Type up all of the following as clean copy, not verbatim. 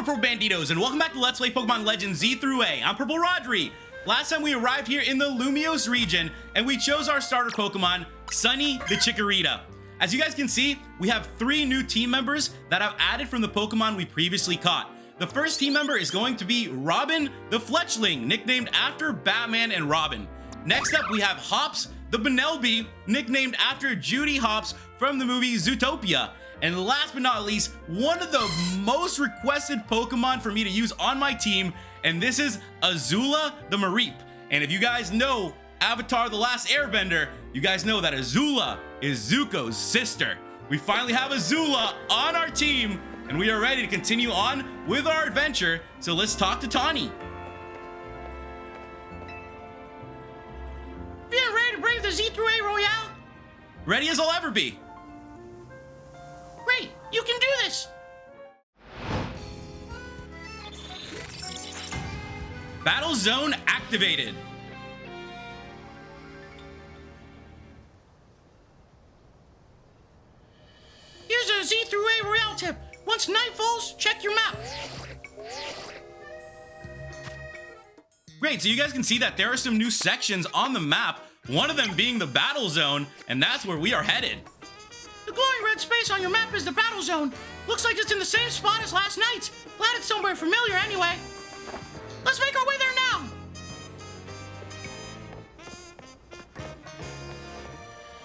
Purple Banditos, and welcome back to Let's Play Pokemon Legends Z through A. I'm PurpleRodri. Last time we arrived here in the Lumiose region, and we chose our starter Pokemon, Sunny the Chikorita. As you guys can see, we have 3 new team members that I've added from the Pokemon we previously caught. The first team member is going to be Robin the Fletchling, nicknamed after Batman and Robin. Next up, we have Hops the Bunnelby, nicknamed after Judy Hopps from the movie Zootopia. And last but not least, one of the most requested Pokemon for me to use on my team, and this is Azula the Mareep. And if you guys know Avatar: The Last Airbender, you guys know that Azula is Zuko's sister. We finally have Azula on our team, and we are ready to continue on with our adventure. So let's talk to Tawny. Feeling ready to brave the Z through A Royale? Ready as I'll ever be. Great, you can do this! Battle Zone activated. Here's a Z through A Royale tip. Once night falls, check your map. Great, so you guys can see that there are some new sections on the map, one of them being the Battle Zone, and that's where we are headed. The glowing red space on your map is the battle zone. Looks like it's in the same spot as last night's. Glad it's somewhere familiar anyway. Let's make our way there now.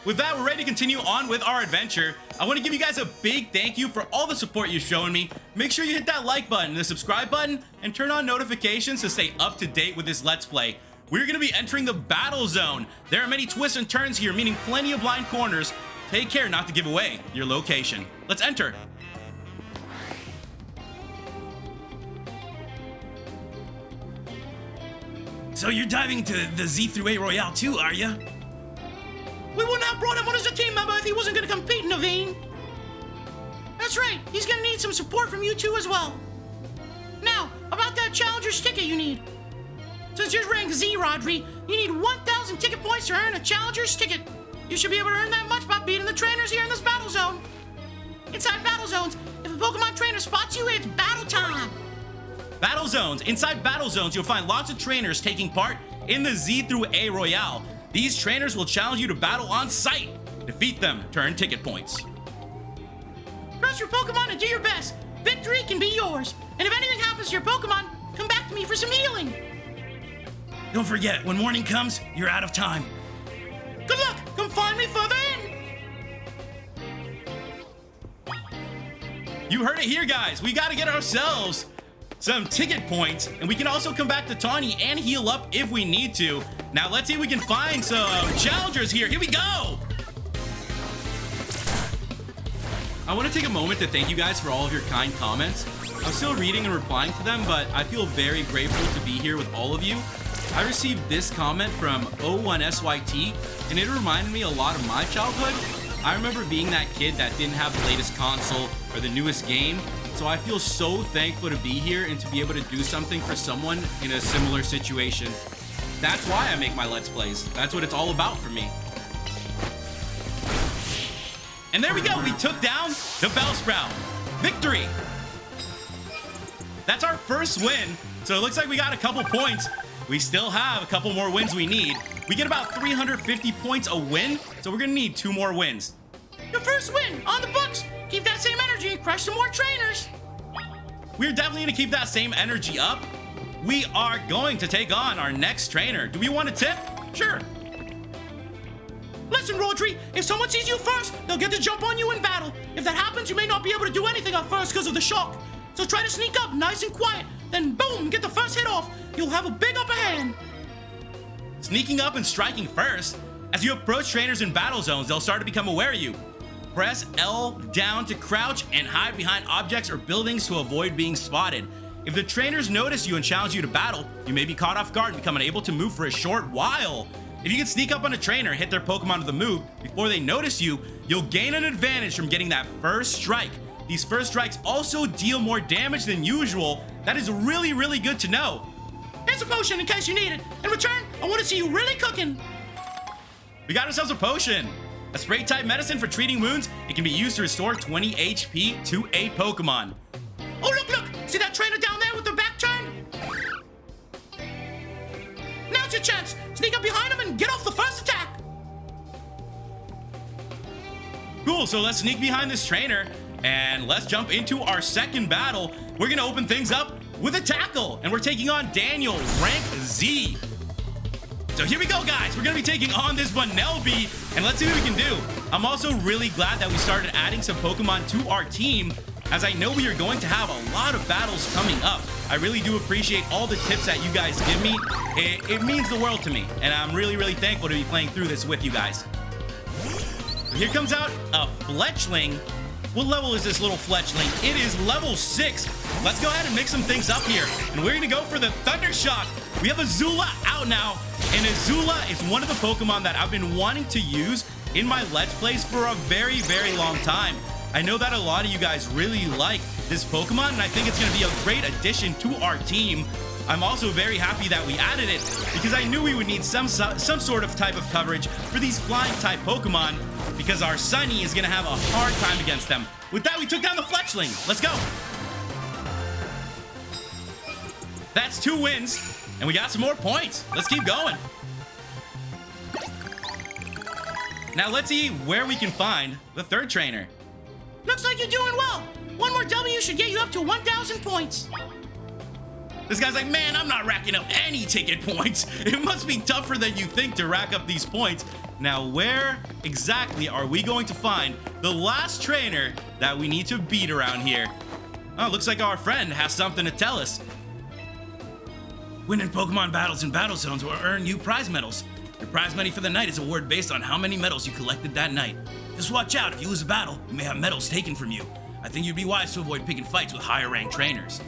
With that, we're ready to continue on with our adventure. I want to give you guys a big thank you for all the support you've shown me. Make sure you hit that like button, the subscribe button, and turn on notifications to stay up to date with this Let's Play. We're going to be entering the Battle Zone. There are many twists and turns here, meaning plenty of blind corners. Take care not to give away your location. Let's enter. So you're diving to the Z through A Royale too, are you? We wouldn't have brought him on as a team member if he wasn't going to compete, Naveen. That's right, he's going to need some support from you two as well. Now, about that Challenger's ticket you need. Since you're ranked Z, Rodri, you need 1,000 ticket points to earn a Challenger's ticket. You should be able to earn that much by beating the trainers here in this battle zone. Inside battle zones, if a Pokemon trainer spots you, it's battle time. Battle zones. Inside battle zones, you'll find lots of trainers taking part in the Z through A Royale. These trainers will challenge you to battle on site. Defeat them to earn ticket points. Trust your Pokemon and do your best. Victory can be yours. And if anything happens to your Pokemon, come back to me for some healing. Don't forget, when morning comes, you're out of time. Good luck! Come find me further in! You heard it here, guys. We gotta get ourselves some ticket points, and we can also come back to Tawny and heal up if we need to. Now, let's see if we can find some challengers here. Here we go! I want to take a moment to thank you guys for all of your kind comments. I'm still reading and replying to them, but I feel very grateful to be here with all of you. I received this comment from O1SYT, and it reminded me a lot of my childhood. I remember being that kid that didn't have the latest console or the newest game, so I feel so thankful to be here and to be able to do something for someone in a similar situation. That's why I make my Let's Plays. That's what it's all about for me. And there we go, we took down the Bellsprout. Victory! That's our first win, so it looks like we got a couple points. We still have a couple more wins we need. We get about 350 points a win, so we're gonna need 2 more wins. Your first win, on the books. Keep that same energy and crush some more trainers. We're definitely gonna keep that same energy up. We are going to take on our next trainer. Do we want a tip? Sure. Listen, Rodri, if someone sees you first, they'll get to jump on you in battle. If that happens, you may not be able to do anything at first because of the shock. So try to sneak up nice and quiet, then boom, get the first hit off. You'll have a big upper hand. Sneaking up and striking first. As you approach trainers in battle zones, they'll start to become aware of you. Press L down to crouch and hide behind objects or buildings to avoid being spotted. If the trainers notice you and challenge you to battle, you may be caught off guard and become unable to move for a short while. If you can sneak up on a trainer and hit their Pokemon with a move before they notice you, you'll gain an advantage from getting that first strike. These first strikes also deal more damage than usual. That is really, really good to know. Here's a potion in case you need it. In return, I want to see you really cooking. We got ourselves a potion. A spray-type medicine for treating wounds. It can be used to restore 20 HP to a Pokemon. Oh, look, look! See See that trainer down there with the back turned? Now's your chance. Sneak up behind him and get off the first attack. Cool, so let's sneak behind this trainer and let's jump into our second battle. We're gonna open things up with a tackle, and we're taking on Daniel, rank Z. So here we go, guys. We're gonna be taking on this Bunnelby, and let's see what we can do. I'm also really glad that we started adding some Pokemon to our team, as I know we are going to have a lot of battles coming up. I really do appreciate all the tips that you guys give me. It means the world to me, and I'm really, really thankful to be playing through this with you guys. Here comes out a Fletchling. What level is this little Fletchling? It is level 6. Let's go ahead and mix some things up here. And we're gonna go for the Thunder Shock. We have Azula out now. And Azula is one of the Pokemon that I've been wanting to use in my Let's Plays for a very, very long time. I know that a lot of you guys really like this Pokemon, and I think it's gonna be a great addition to our team. I'm also very happy that we added it because I knew we would need some sort of type of coverage for these flying type Pokemon, because our Sunny is gonna have a hard time against them. With that, we took down the Fletchling. Let's go. That's 2 wins, and we got some more points. Let's keep going. Now let's see where we can find the third trainer. Looks like you're doing well. One more W should get you up to 1,000 points. This guy's like, man, I'm not racking up any ticket points. It must be tougher than you think to rack up these points. Now, where exactly are we going to find the last trainer that we need to beat around here? Oh, looks like our friend has something to tell us. Winning Pokemon battles in battle zones will earn you prize medals. Your prize money for the night is awarded based on how many medals you collected that night. Just watch out, if you lose a battle, you may have medals taken from you. I think you'd be wise to avoid picking fights with higher ranked trainers.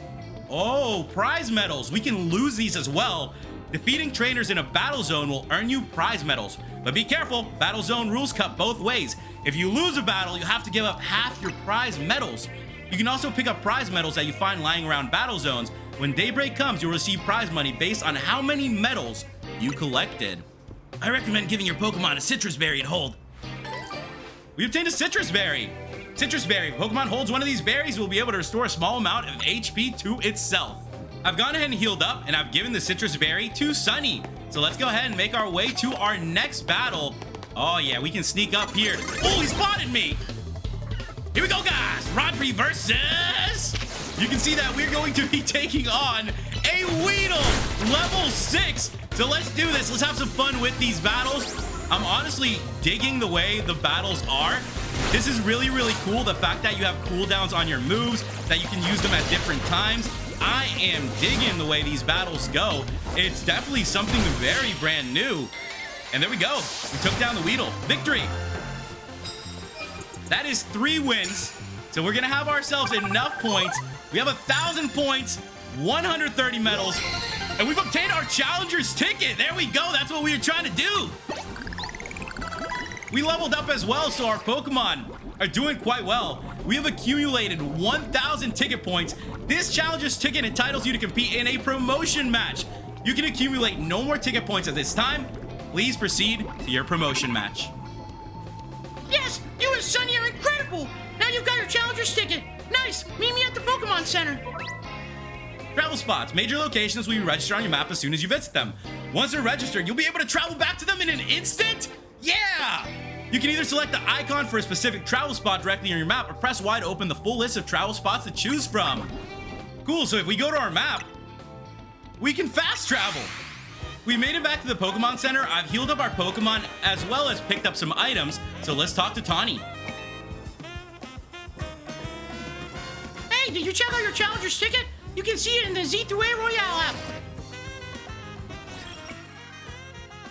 Oh, prize medals. We can lose these as well. Defeating trainers in a battle zone will earn you prize medals. But be careful, battle zone rules cut both ways. If you lose a battle, you have to give up half your prize medals. You can also pick up prize medals that you find lying around battle zones. When daybreak comes, you'll receive prize money based on how many medals you collected. I recommend giving your Pokemon a citrus berry to hold. We obtained a citrus berry. Citrus berry. If Pokemon holds one of these berries, will be able to restore a small amount of HP to itself. I've gone ahead and healed up, and I've given the citrus berry to Sunny. So let's go ahead and make our way to our next battle. Oh yeah, we can sneak up here. Oh, he spotted me. Here we go, guys. Rodri versus... You can see that we're going to be taking on a Weedle, level 6. So let's do this. Let's have some fun with these battles. I'm honestly digging the way the battles are. This is really, really cool. The fact that you have cooldowns on your moves, that you can use them at different times. I am digging the way these battles go. It's definitely something very brand new. And there we go. We took down the Weedle. Victory. That is 3 wins. So we're going to have ourselves enough points. We have 1,000 points, 130 medals, and we've obtained our Challenger's ticket. There we go. That's what we were trying to do. We leveled up as well, so our Pokemon are doing quite well. We have accumulated 1,000 ticket points. This Challenger's ticket entitles you to compete in a promotion match. You can accumulate no more ticket points at this time. Please proceed to your promotion match. Yes, you and Sunny are incredible. Now you've got your Challenger's ticket. Nice. Meet me at the Pokemon Center. Travel spots. Major locations will be registered on your map as soon as you visit them. Once they're registered, you'll be able to travel back to them in an instant. Yeah! You can either select the icon for a specific travel spot directly on your map or press Y to open the full list of travel spots to choose from. Cool, so if we go to our map, we can fast travel. We made it back to the Pokemon Center. I've healed up our Pokemon as well as picked up some items, so let's talk to Tawny. Hey, did you check out your Challenger's ticket? You can see it in the Z through A Royale app.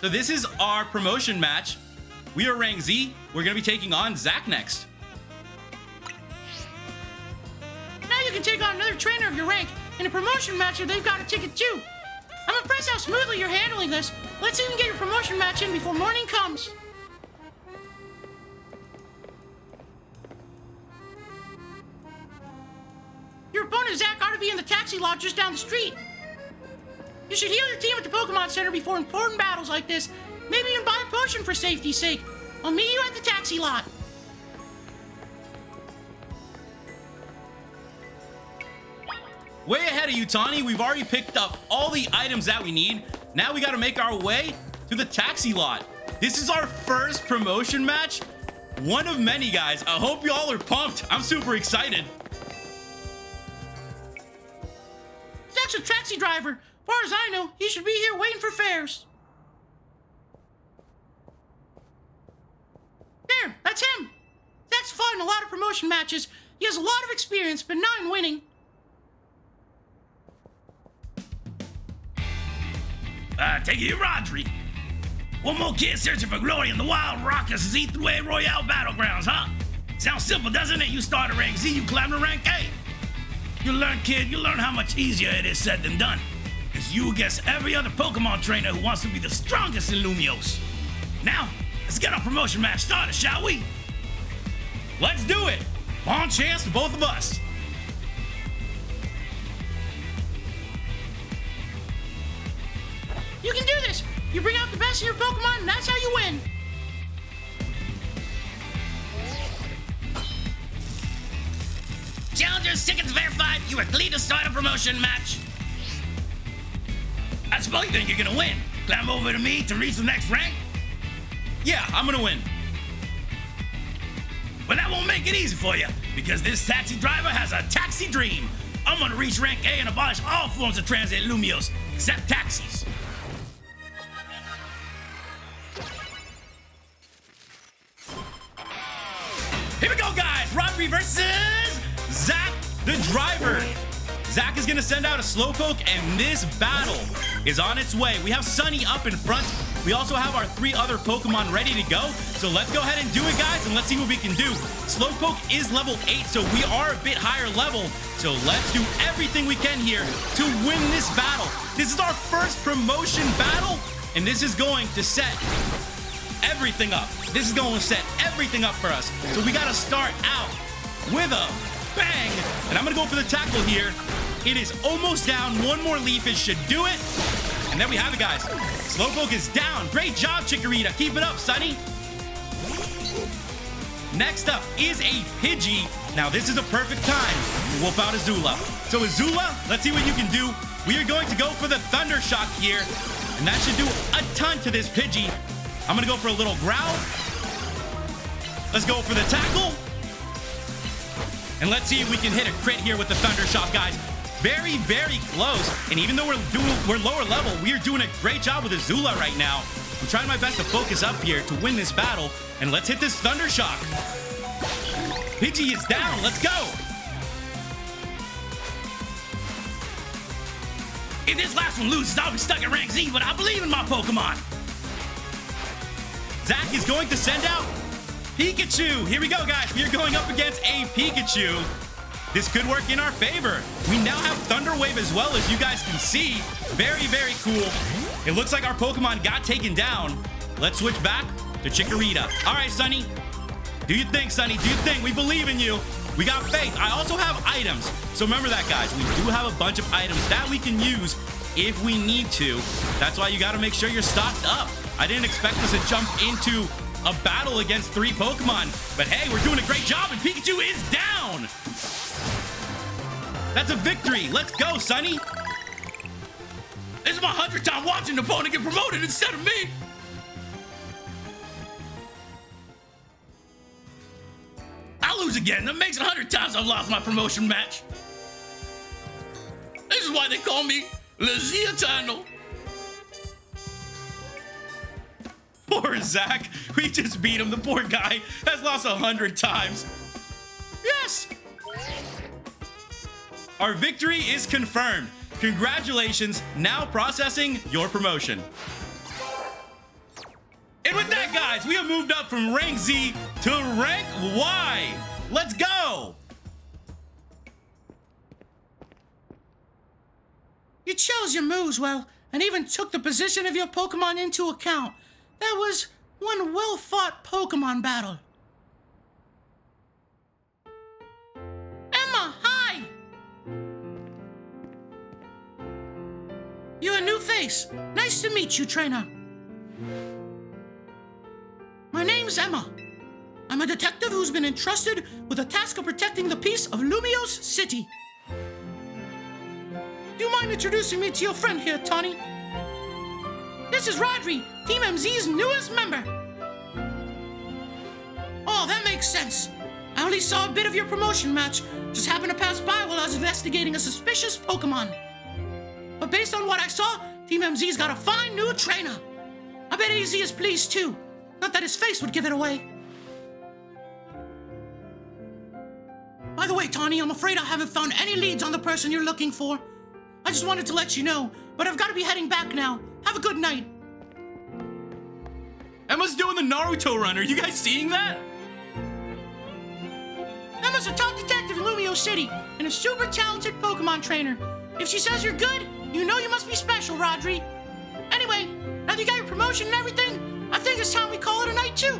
So this is our promotion match. We are rank Z. We're going to be taking on Zach next. Now you can take on another trainer of your rank in a promotion match if they've got a ticket too. I'm impressed how smoothly you're handling this. Let's see if we can get your promotion match in before morning comes. Your opponent, Zach, ought to be in the taxi lot just down the street. You should heal your team at the Pokemon Center before important battles like this. Maybe even buy a potion for safety's sake. I'll meet you at the taxi lot. Way ahead of you, Tawny. We've already picked up all the items that we need. Now we got to make our way to the taxi lot. This is our first promotion match. One of many, guys. I hope y'all are pumped. I'm super excited. Zach's a taxi driver. As far as I know, he should be here waiting for fares. There, that's him. Zach's fought in a lot of promotion matches. He has a lot of experience, but not in winning. Take it, Rodri. One more kid searching for glory in the wild raucous Z through A Royale battlegrounds, huh? Sounds simple, doesn't it? You start at rank Z, you climb to rank A. You learn, kid, you learn how much easier it is said than done. It's you against every other Pokemon trainer who wants to be the strongest in Lumiose. Now, let's get our promotion match started, shall we? Let's do it. Bon chance to both of us. You can do this. You bring out the best in your Pokemon, and that's how you win. Challengers, tickets verified. You are clear to start a promotion match. I suppose you think you're gonna win. Climb over to me to reach the next rank? Yeah, I'm gonna win. But that won't make it easy for you, because this taxi driver has a taxi dream. I'm gonna reach rank A and abolish all forms of transit in Lumiose, except taxis. Here we go, guys. Rodri versus Zach, the driver. Zach is gonna send out a Slowpoke, and this battle is on its way. We have Sunny up in front. We also have our 3 other Pokemon ready to go. So let's go ahead and do it, guys, and let's see what we can do. Slowpoke is level 8, so we are a bit higher level. So let's do everything we can here to win this battle. This is our first promotion battle, and this is going to set everything up. This is going to set everything up for us. So we got to start out with a bang. And I'm going to go for the tackle here. It is almost down. One more leafage should do it. And there we have it, guys. Slowpoke is down. Great job, Chikorita. Keep it up, Sunny. Next up is a Pidgey. Now, this is a perfect time to whoop out Azula. So, Azula, let's see what you can do. We are going to go for the Thunder Shock here. And that should do a ton to this Pidgey. I'm going to go for a little growl. Let's go for the tackle. And let's see if we can hit a crit here with the Thunder Shock, guys. Very, very close. And even though we're lower level, we are doing a great job with Azula right now. I'm trying my best to focus up here to win this battle. And let's hit this Thunder Shock. Pidgey is down. Let's go. If this last one loses, I'll be stuck at rank Z, but I believe in my Pokemon. Zach is going to send out Pikachu. Here we go, guys. We are going up against a Pikachu. This could work in our favor. We now have Thunder Wave as well, as you guys can see. Very, very cool. It looks like our Pokemon got taken down. Let's switch back to Chikorita. All right, Sunny. Do you think, Sunny? Do you think? We believe in you. We got faith. I also have items. So remember that, guys. We do have a bunch of items that we can use if we need to. That's why you got to make sure you're stocked up. I didn't expect us to jump into a battle against 3 Pokemon. But hey, we're doing a great job, and Pikachu is down. That's a victory. Let's go, Sunny. This is my 100th time watching the opponent get promoted instead of me. I lose again. That makes it 100 times I've lost my promotion match. This is why they call me Le Eternal. Poor Zach. We just beat him. The poor guy has lost 100 times. Yes! Our victory is confirmed. Congratulations. Now processing your promotion. And with that, guys, we have moved up from rank Z to rank Y. Let's go. You chose your moves well, and even took the position of your Pokemon into account. That was one well-fought Pokemon battle. Emma, hi! You're a new face. Nice to meet you, trainer. My name's Emma. I'm a detective who's been entrusted with the task of protecting the peace of Lumiose City. mind introducing me to your friend here, Tawny? This is Rodri, Team MZ's newest member. Oh, that makes sense. I only saw a bit of your promotion match. Just happened to pass by while I was investigating a suspicious Pokemon. But based on what I saw, Team MZ's got a fine new trainer. I bet AZ is pleased too. Not that his face would give it away. By the way, Tawny, I'm afraid I haven't found any leads on the person you're looking for. I just wanted to let you know, but I've got to be heading back now. Have a good night. Emma's doing the Naruto run. Are you guys seeing that? Emma's a top detective in Lumio City and a super talented Pokemon trainer. If she says you're good, you know you must be special, Rodri. Anyway, now that you got your promotion and everything, I think it's time we call it a night too.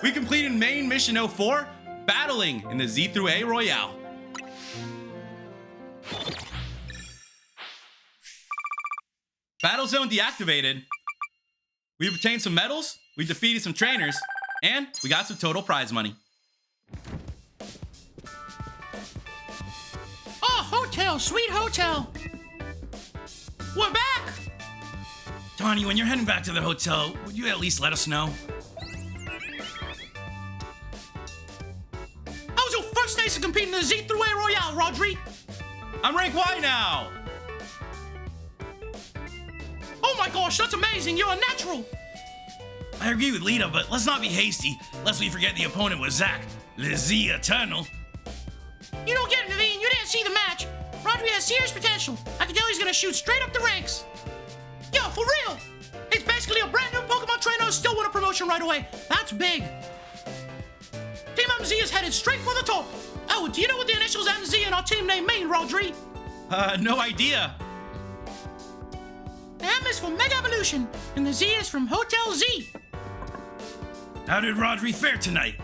We completed main mission 04, battling in the Z through A Royale. Battle zone deactivated. We've obtained some medals, we defeated some trainers, and we got some total prize money. Oh, hotel, sweet hotel. We're back. Tawny, when you're heading back to the hotel, would you at least let us know? How was your first days of competing in the Z through A Royale, Rodri? I'm rank Y now. Oh my gosh, that's amazing. You're a natural. I agree with Lita, but let's not be hasty, lest we forget the opponent was Zack, Le Z Eternal. You don't get it, Naveen. You didn't see the match. Rodri has serious potential. I can tell he's gonna shoot straight up the ranks. Yo, for real. He's basically a brand new Pokemon trainer who still won a promotion right away. That's big. Team MZ is headed straight for the top. Oh, do you know what the initials MZ in our team name mean, Rodri? No idea. The M is for Mega Evolution, and the Z is from Hotel Z. How did Rodri fare tonight?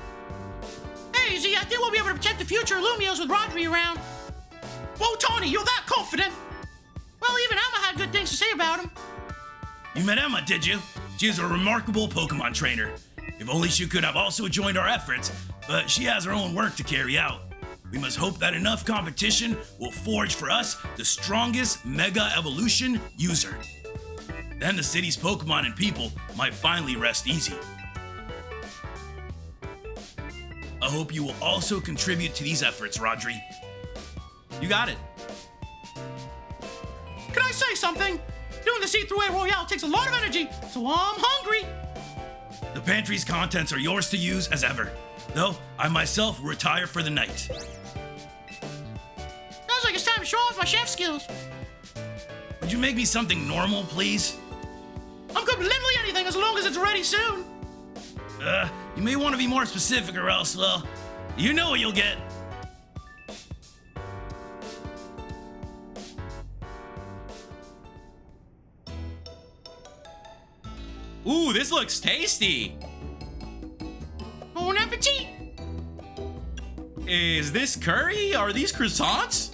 Hey, Z, I think we'll be able to protect the future of Lumios with Rodri around. Whoa, Tawny, you're that confident? Well, even Emma had good things to say about him. You met Emma, did you? She is a remarkable Pokemon trainer. If only she could have also joined our efforts, but she has her own work to carry out. We must hope that enough competition will forge for us the strongest Mega Evolution user. Then the city's Pokemon and people might finally rest easy. I hope you will also contribute to these efforts, Rodri. You got it. Can I say something? Doing the C3A Royale takes a lot of energy, so I'm hungry. The pantry's contents are yours to use as ever, though I myself will retire for the night. Sounds like it's time to show off my chef skills. Would you make me something normal, please? I'm good with literally anything as long as it's ready soon. You may want to be more specific or else, well, you know what you'll get. Ooh, this looks tasty. Bon appetit. Is this curry? Are these croissants?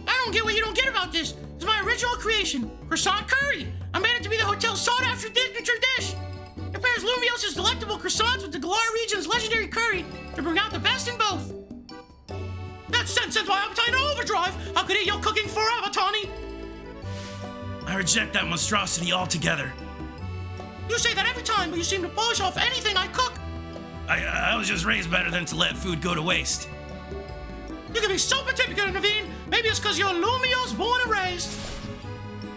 I don't get what you don't get about this. It's my original creation, croissant curry. I made it to be the hotel's sought-after signature dish. It pairs Lumios' delectable croissants with the Galar region's legendary curry to bring out the best in both. That sends my appetite in overdrive. I could eat your cooking forever, Tawny. I reject that monstrosity altogether. You say that every time, but you seem to polish off anything I cook. I was just raised better than to let food go to waste. You can be so particular, Naveen. Maybe it's because you're Lumios born and raised.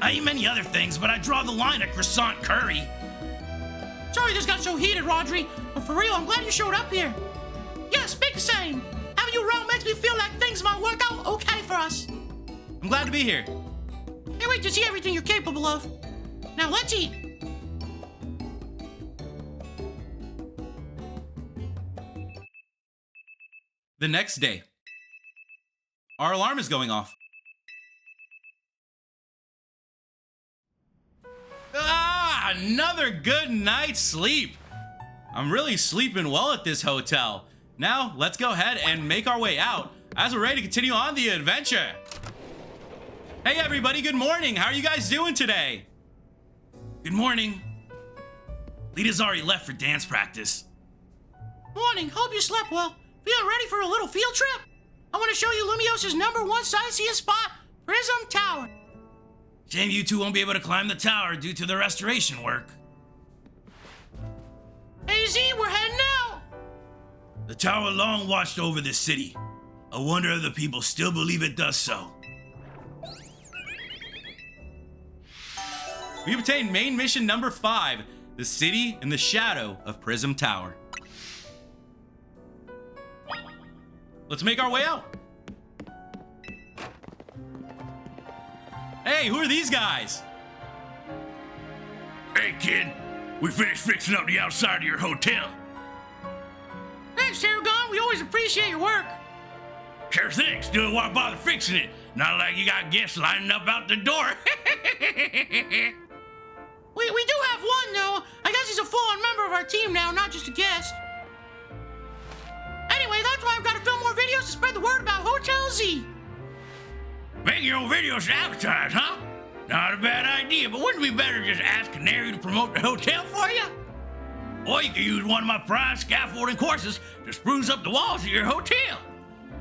I eat many other things, but I draw the line at croissant curry. Sorry this got so heated, Rodri, but for real, I'm glad you showed up here. Yeah, speak the same. Having you around makes me feel like things might work out okay for us. I'm glad to be here. Can't wait to see everything you're capable of. Now let's eat. The next day, our alarm is going off. Another good night's sleep. I'm really sleeping well at this hotel. Now, let's go ahead and make our way out as we're ready to continue on the adventure. Hey everybody, good morning. How are you guys doing today? Good morning. Lita's already left for dance practice. Morning, hope you slept well. Feeling ready for a little field trip? I want to show you Lumios' #1 sightseeing spot, Prism Tower. Shame you two won't be able to climb the tower due to the restoration work. Hey Z, we're heading out. The tower long watched over this city. I wonder if the people still believe it does so. We obtained main mission number 5, the city in the shadow of Prism Tower. Let's make our way out. Hey, who are these guys? Hey kid, we finished fixing up the outside of your hotel. Thanks, Tarragon. We always appreciate your work. Sure thing, still why bother fixing it? Not like you got guests lining up out the door. We do have one, though. I guess he's a full-on member of our team now, not just a guest. Anyway, that's why I've got to film more videos to spread the word about Hotel Z. Make your own videos to advertise, huh? Not a bad idea, but wouldn't it be better to just ask Canary to promote the hotel for you? Or you could use one of my prize scaffolding courses to spruce up the walls of your hotel.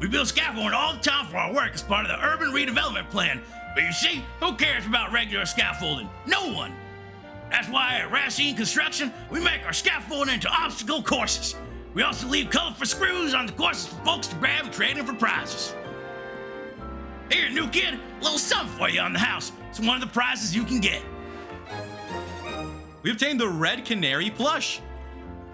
We build scaffolding all the time for our work as part of the urban redevelopment plan. But you see, who cares about regular scaffolding? No one. That's why at Racine Construction, we make our scaffolding into obstacle courses. We also leave colorful screws on the courses for folks to grab and trade in for prizes. Here, new kid, a little something for you on the house. It's one of the prizes you can get. We obtained the Red Canary plush.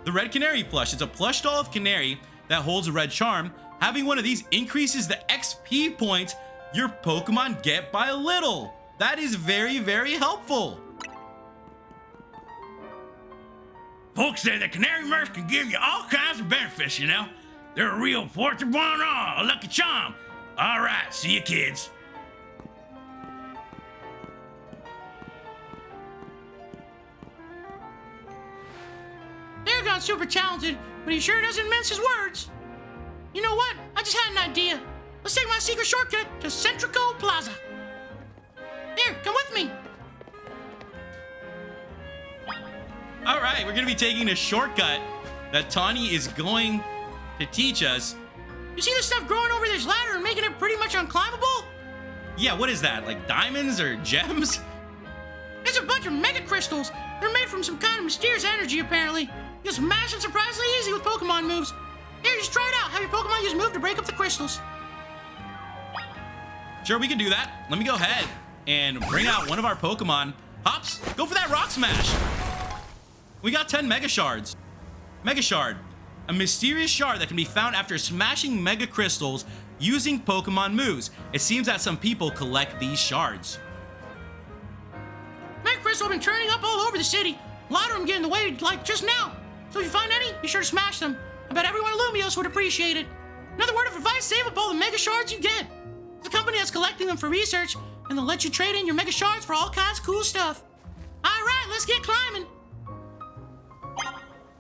The Red Canary plush is a plush doll of Canary that holds a red charm. Having one of these increases the XP points your Pokemon get by a little. That is very, very helpful. Folks say that Canary Mercs can give you all kinds of benefits, you know. They're a real porte bonheur, a lucky charm. All right, see you kids. Tarragon's super talented, but he sure doesn't mince his words. You know what? I just had an idea. Let's take my secret shortcut to Centrico Plaza. Here, come with me. All right, we're gonna be taking a shortcut that Tawny is going to teach us. You see this stuff growing over this ladder and making it pretty much unclimbable? Yeah, what is that? Like diamonds or gems? It's a bunch of mega crystals. They're made from some kind of mysterious energy, apparently. You can smash them surprisingly easy with Pokemon moves. Here, just try it out. Have your Pokemon use move to break up the crystals. Sure, we can do that. Let me go ahead and bring out one of our Pokemon. Hops, go for that Rock Smash. We got 10 Mega Shards. Mega Shard, a mysterious shard that can be found after smashing Mega Crystals using Pokemon moves. It seems that some people collect these shards. Mega Crystals have been turning up all over the city. A lot of them get in the way, like just now. So if you find any, be sure to smash them. I bet everyone at Lumios would appreciate it. Another word of advice, save up all the Mega Shards you get. It's a company that's collecting them for research, and they'll let you trade in your Mega Shards for all kinds of cool stuff. All right, let's get climbing.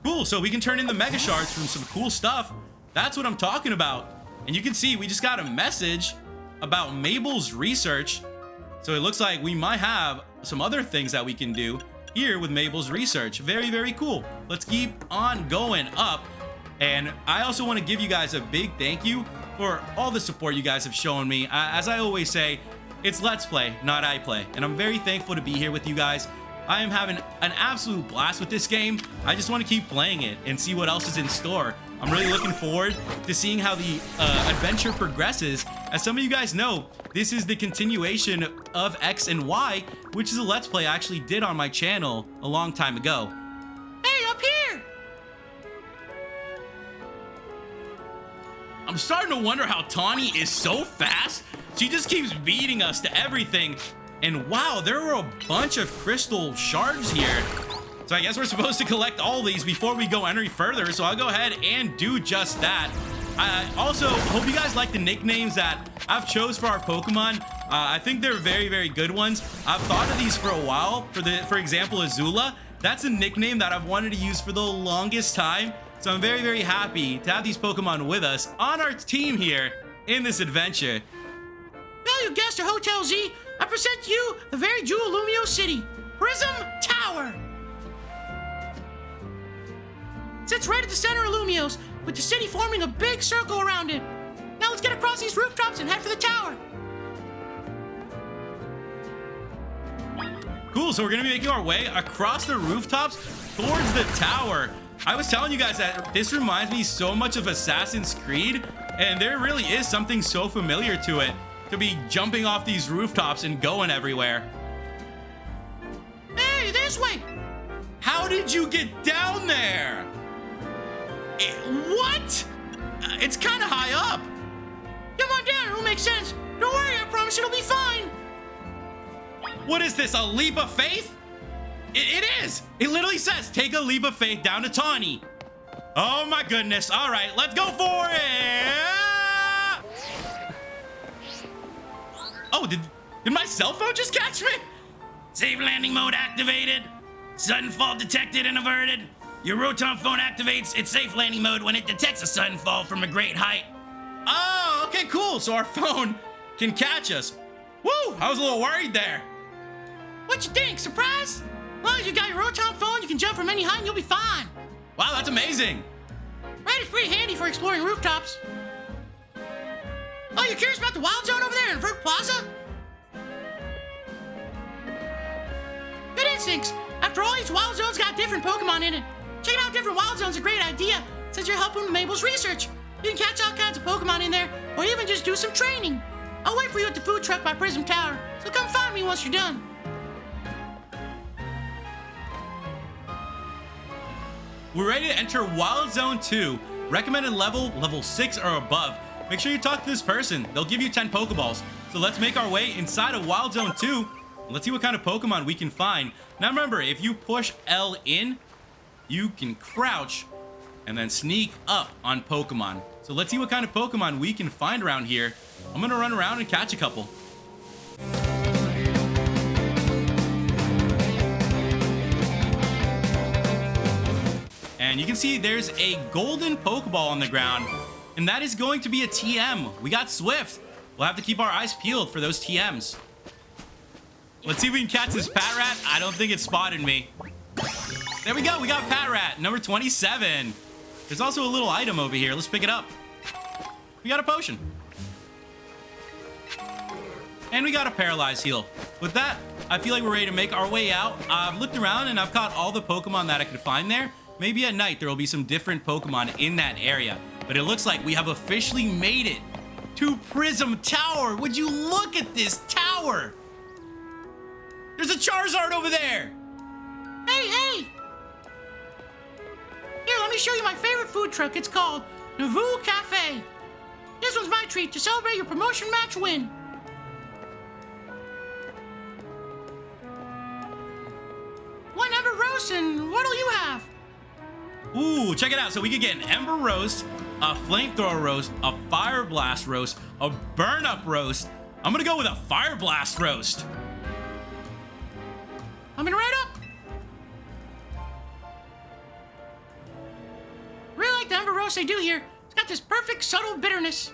Cool, so we can turn in the Mega Shards from some cool stuff. That's what I'm talking about. And you can see we just got a message about Mabel's research. So it looks like we might have some other things that we can do here with Mabel's research. Very, very cool. Let's keep on going up. And I also want to give you guys a big thank you for all the support you guys have shown me. As I always say, it's Let's Play, not I Play. And I'm very thankful to be here with you guys. I am having an absolute blast with this game. I just want to keep playing it and see what else is in store. I'm really looking forward to seeing how the adventure progresses. As some of you guys know, this is the continuation of X and Y, which is a Let's Play I actually did on my channel a long time ago. Hey, up here! I'm starting to wonder how Tawny is so fast. She just keeps beating us to everything. And wow, there are a bunch of crystal shards here. So I guess we're supposed to collect all these before we go any further. So I'll go ahead and do just that. I also hope you guys like the nicknames that I've chose for our Pokemon. I think they're very, very good ones. I've thought of these for a while. For example, Azula. That's a nickname that I've wanted to use for the longest time. So I'm very, very happy to have these Pokemon with us on our team here in this adventure. Valued guest to Hotel Z, I present to you the very jewel of Lumio City, Prism Tower. It sits right at the center of Lumios, with the city forming a big circle around it. Now let's get across these rooftops and head for the tower. cool. So we're gonna be making our way across the rooftops towards the tower. I was telling you guys that this reminds me so much of Assassin's Creed, and there really is something so familiar to it, to be jumping off these rooftops and going everywhere. Hey, this way! How did you get down there? What? It's kind of high up. Come on down, it'll make sense. Don't worry, I promise it'll be fine. What is this, a leap of faith? It is. It literally says, take a leap of faith down to Tawny. Oh my goodness. All right, let's go for it. Oh, did my cell phone just catch me? Safe landing mode activated. Sudden fall detected and averted. Your Rotom phone activates its safe landing mode when it detects a sudden fall from a great height. Oh, okay, cool. So our phone can catch us. Woo, I was a little worried there. What you think, surprise? As long as you got your Rotom phone, you can jump from any height and you'll be fine. Wow, that's amazing. Right, it's pretty handy for exploring rooftops. Oh, you're curious about the Wild Zone over there in Vert Plaza? Good instincts. After all, each Wild Zone's got different Pokemon in it. Checking out different Wild Zones is a great idea, since you're helping Mabel's research. You can catch all kinds of Pokemon in there, or even just do some training. I'll wait for you at the food truck by Prism Tower, so come find me once you're done. We're ready to enter Wild Zone 2. Recommended level 6 or above. Make sure you talk to this person. They'll give you 10 Pokeballs. So let's make our way inside of Wild Zone 2. Let's see what kind of Pokemon we can find. Now remember, if you push L in, you can crouch and then sneak up on Pokemon. So let's see what kind of Pokemon we can find around here. I'm gonna run around and catch a couple. And you can see there's a golden Pokeball on the ground, and that is going to be a TM. We got Swift. We'll have to keep our eyes peeled for those TMs. Let's see if we can catch this Patrat. I don't think it spotted me. There we go. We got Patrat, number 27. There's also a little item over here. Let's pick it up. We got a potion. And we got a Paralyzed Heal. With that, I feel like we're ready to make our way out. I've looked around and I've caught all the Pokemon that I could find there. Maybe at night there will be some different Pokemon in that area. But it looks like we have officially made it to Prism Tower. Would you look at this tower? There's a Charizard over there. Hey! Here, let me show you my favorite food truck. It's called Nauvoo Cafe. This one's my treat to celebrate your promotion match win. One Ember Roast, and what'll you have? Ooh, check it out. So we could get an Ember Roast, a Flamethrower Roast, a Fire Blast Roast, a Burn Up Roast. I'm gonna go with a Fire Blast Roast. Coming right up. Really like the Ember Roast they do here. It's got this perfect subtle bitterness.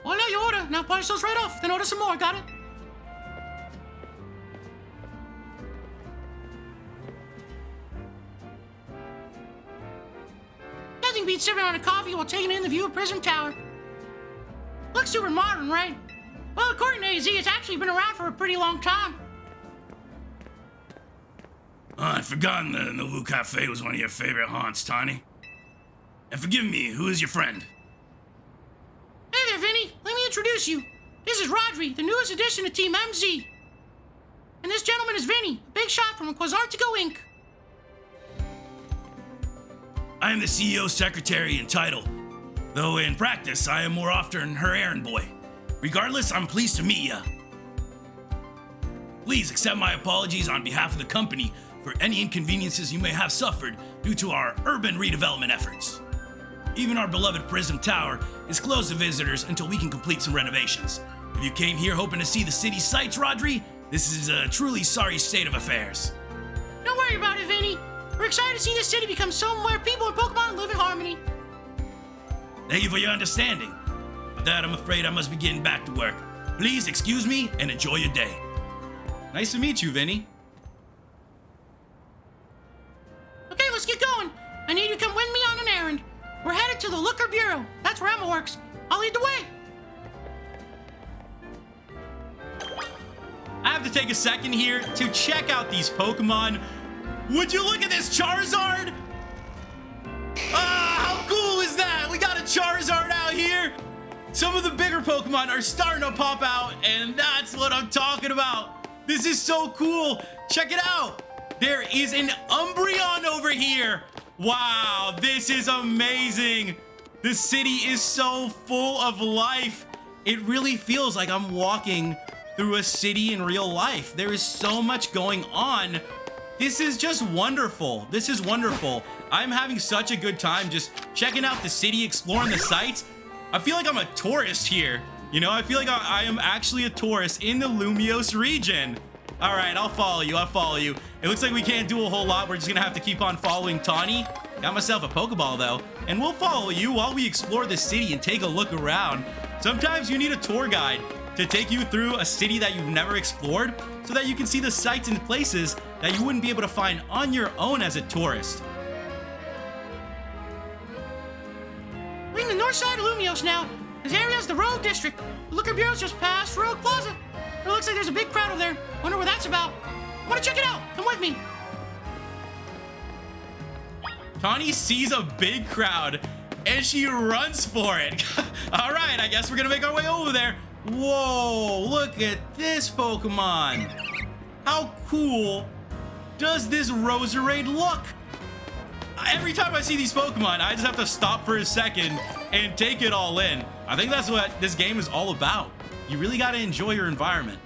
Oh, now you order. Now polish those right off. Then order some more. Got it? Nothing beats sipping on a coffee while taking in the view of Prism Tower. Looks super modern, right? Well, according to AZ, it's actually been around for a pretty long time. I'd forgotten the Nauvoo Cafe was one of your favorite haunts, Tawny. And forgive me, who is your friend? Hey there, Vinnie. Let me introduce you. This is Rodri, the newest addition to Team MZ. And this gentleman is Vinnie, a big shot from Quasartigo Inc. I am the CEO's secretary in title, though in practice I am more often her errand boy. Regardless, I'm pleased to meet ya. Please accept my apologies on behalf of the company for any inconveniences you may have suffered due to our urban redevelopment efforts. Even our beloved Prism Tower is closed to visitors until we can complete some renovations. If you came here hoping to see the city's sights, Rodri, this is a truly sorry state of affairs. Don't worry about it, Vinnie. We're excited to see this city become somewhere people and Pokemon live in harmony. Thank you for your understanding. With that, I'm afraid I must be getting back to work. Please excuse me and enjoy your day. Nice to meet you, Vinnie. Okay, let's get going. I need you to come with me on an errand. We're headed to the Looker Bureau. That's where Emma works. I'll lead the way. have to take a second here to check out these Pokemon. Would you look at this Charizard? Ah, how cool is that? We got a Charizard out here. Some of the bigger Pokemon are starting to pop out, and that's what I'm talking about. This is so cool. Check it out. There is an Umbreon over here. Wow, this is amazing. The city is so full of life. It really feels like I'm walking through a city in real life. There is so much going on. This is just wonderful. This is wonderful. I'm having such a good time just checking out the city, exploring the sights. I feel like I'm a tourist here. You know, I feel like I am actually a tourist in the Lumiose region. All right, I'll follow you. I'll follow you. It looks like we can't do a whole lot. We're just gonna have to keep on following Tawny. Got myself a Pokeball though, and we'll follow you while we explore the city and take a look around. Sometimes you need a tour guide to take you through a city that you've never explored so that you can see the sights and places that you wouldn't be able to find on your own as a tourist. We're in the north side of Lumiose now. This area's the Rogue District. The Liquor Bureau's just past Rogue Plaza. It looks like there's a big crowd over there. Wonder what that's about. Want to check it out? Come with me. Tawny sees a big crowd and she runs for it. All right, I guess we're gonna make our way over there. Whoa, look at this Pokemon. How cool does this Roserade look? Every time I see these Pokemon, I just have to stop for a second and take it all in. I think that's what this game is all about. You really gotta enjoy your environment.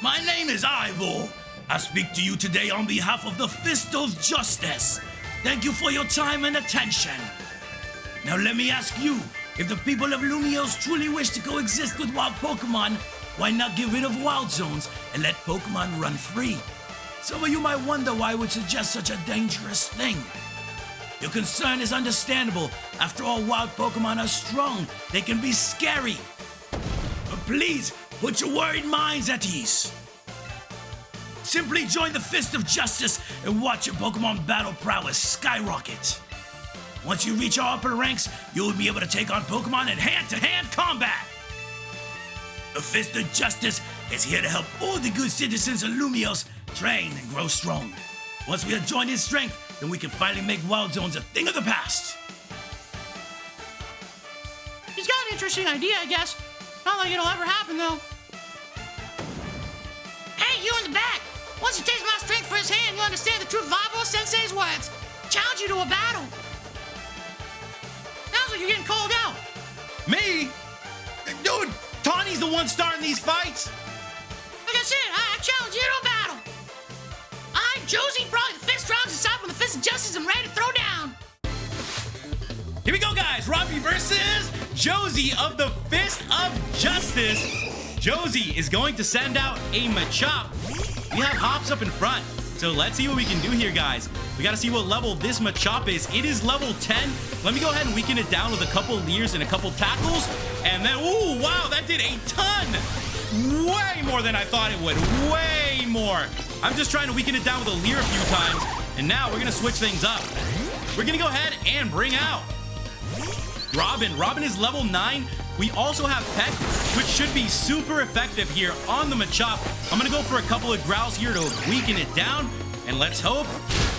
My name is Ivor. I speak to you today on behalf of the Fist of Justice. Thank you for your time and attention. Now let me ask you, if the people of Lumiose truly wish to coexist with wild Pokemon, why not get rid of wild zones and let Pokemon run free? Some of you might wonder why I would suggest such a dangerous thing. Your concern is understandable. After all, wild Pokemon are strong. They can be scary. But please, put your worried minds at ease. Simply join the Fist of Justice and watch your Pokemon battle prowess skyrocket. Once you reach our upper ranks, you'll be able to take on Pokemon in hand-to-hand combat. The Fist of Justice is here to help all the good citizens of Lumiose train and grow strong. Once we are joined in strength, then we can finally make wild zones a thing of the past. He's got an interesting idea, I guess. Not like it'll ever happen, though. Hey, you in the back! Once you taste my strength for his hand, you'll understand the true Vabo Sensei's words. Challenge you to a battle. Sounds like you're getting called out. Me? Dude, Tawny's the one starting these fights. Like I said, I challenge you to a battle. I'm Josie, probably the fist strongest aside from the Fist of Justice and ready to throw down. Here we go, guys. Robbie versus Josie of the Fist of Justice. Josie is going to send out a Machop. We have Hops up in front. So let's see what we can do here, guys. We got to see what level this Machop is. It is level 10. Let me go ahead and weaken it down with a couple Leers and a couple Tackles. And then, ooh, wow, that did a ton. Way more than I thought it would. Way more. I'm just trying to weaken it down with a Leer a few times. And now we're going to switch things up. We're going to go ahead and bring out Robin. Robin is level 9. We also have Peck, which should be super effective here on the Machop. I'm going to go for a couple of Growls here to weaken it down. And let's hope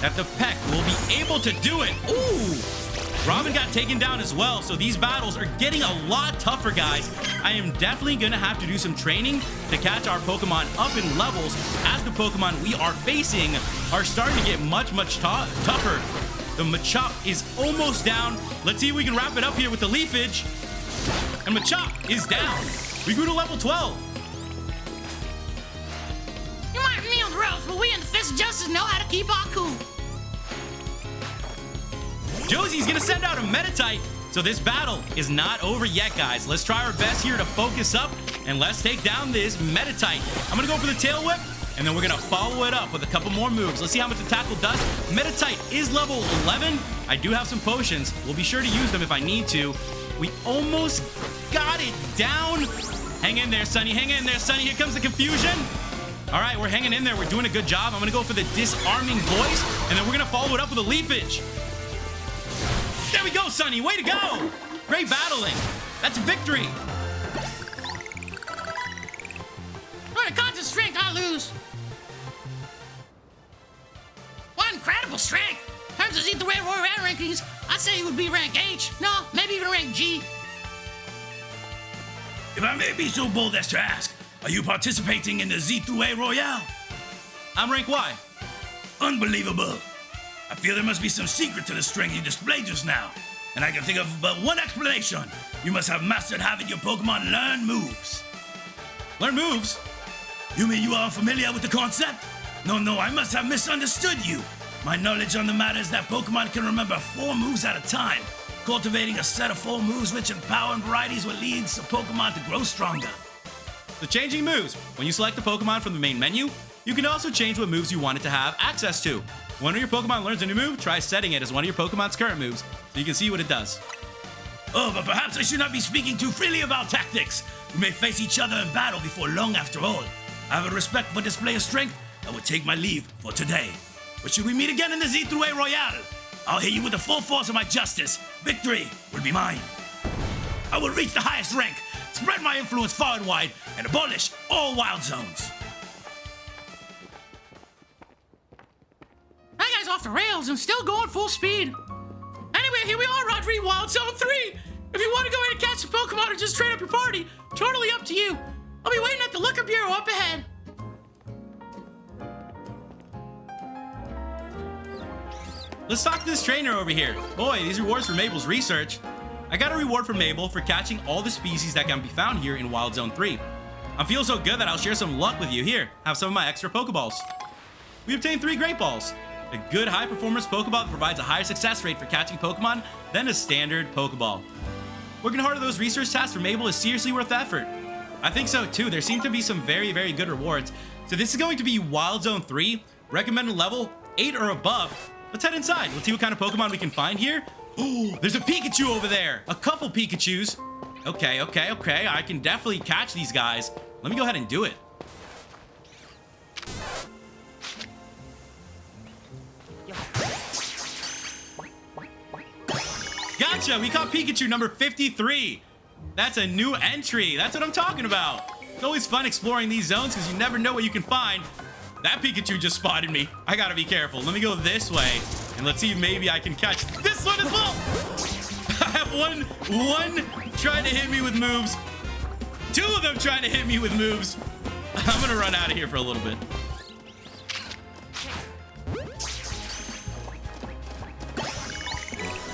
that the Peck will be able to do it. Ooh! Robin got taken down as well, so these battles are getting a lot tougher, guys. I am definitely going to have to do some training to catch our Pokemon up in levels, as the Pokemon we are facing are starting to get much tougher. The Machop is almost down. Let's see if we can wrap it up here with the Leafage. And Machop is down. We grew to level 12. You might be on the ropes, but we in the Fist of Justice know how to keep our cool. Josie's gonna send out a Meditite, so this battle is not over yet, guys. Let's try our best here to focus up, and let's take down this Meditite. I'm gonna go for the Tail Whip, and then we're gonna follow it up with a couple more moves. Let's see how much the tackle does. Meditite is level 11. I do have some potions. We'll be sure to use them if I need to. We almost got it down. Hang in there, Sunny. Hang in there, Sunny. Here comes the confusion. All right, we're hanging in there. We're doing a good job. I'm going to go for the Disarming Voice, and then we're going to follow it up with a Leafage. There we go, Sunny. Way to go. Great battling. That's a victory. When it comes to strength, I lose. What incredible strength! In terms of Z3 Royale rankings, I'd say he would be rank H. No, maybe even rank G. If I may be so bold as to ask, are you participating in the Z3 Royale? I'm rank Y. Unbelievable. I feel there must be some secret to the strength you displayed just now. And I can think of but one explanation. You must have mastered having your Pokemon learn moves. Learn moves? You mean you are familiar with the concept? No, I must have misunderstood you. My knowledge on the matter is that Pokemon can remember 4 moves at a time. Cultivating a set of 4 moves rich in power and varieties will lead a Pokemon to grow stronger. The changing moves. When you select a Pokemon from the main menu, you can also change what moves you want it to have access to. When your Pokemon learns a new move, try setting it as one of your Pokemon's current moves so you can see what it does. Oh, but perhaps I should not be speaking too freely about tactics. We may face each other in battle before long after all. I have a respect for display of strength. I will take my leave for today. But should we meet again in the Z3 Royale, I'll hit you with the full force of my justice. Victory will be mine. I will reach the highest rank, spread my influence far and wide, and abolish all wild zones. That guy's off the rails and still going full speed. Anyway, here we are, Rodri, Wild Zone 3. If you want to go in and catch some Pokemon or just train up your party, totally up to you. I'll be waiting at the Liquor Bureau up ahead. Let's talk to this trainer over here. Boy, these rewards for Mabel's research. I got a reward from Mabel for catching all the species that can be found here in Wild Zone 3. I'm feeling so good that I'll share some luck with you. Here, have some of my extra Pokeballs. We obtained 3 Great Balls. A good high-performance Pokeball that provides a higher success rate for catching Pokemon than a standard Pokeball. Working hard on those research tasks for Mabel is seriously worth the effort. I think so too. There seem to be some very, very good rewards. So this is going to be Wild Zone 3, recommended level 8 or above. Let's head inside. Let's see what kind of Pokemon we can find here. Oh, there's a Pikachu over there. A couple Pikachus. Okay. I can definitely catch these guys. Let me go ahead and do it. Gotcha, we caught Pikachu number 53. That's a new entry. That's what I'm talking about. It's always fun exploring these zones because you never know what you can find. That Pikachu just spotted me. I gotta be careful. Let me go this way and let's see if maybe I can catch this one as well. I have one trying to hit me with moves. 2 of them trying to hit me with moves. I'm gonna run out of here for a little bit.